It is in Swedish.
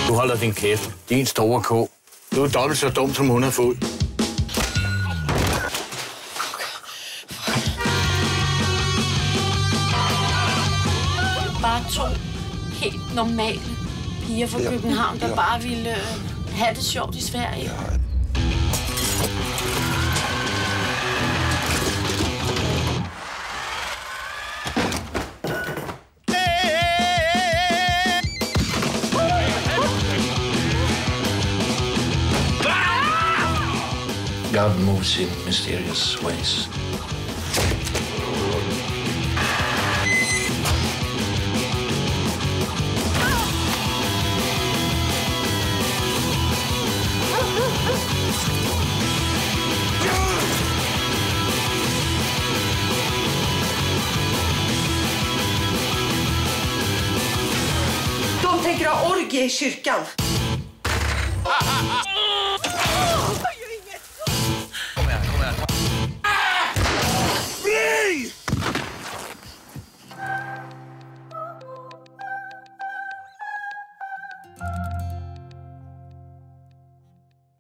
Du holder din kæft. Din store ko. Du er dobbelt så dum, som hun har fået. Bare to helt normale piger fra København, der bare ville have det sjovt i Sverige. God moves in mysterious ways. De tänker ha orgie i kyrkan.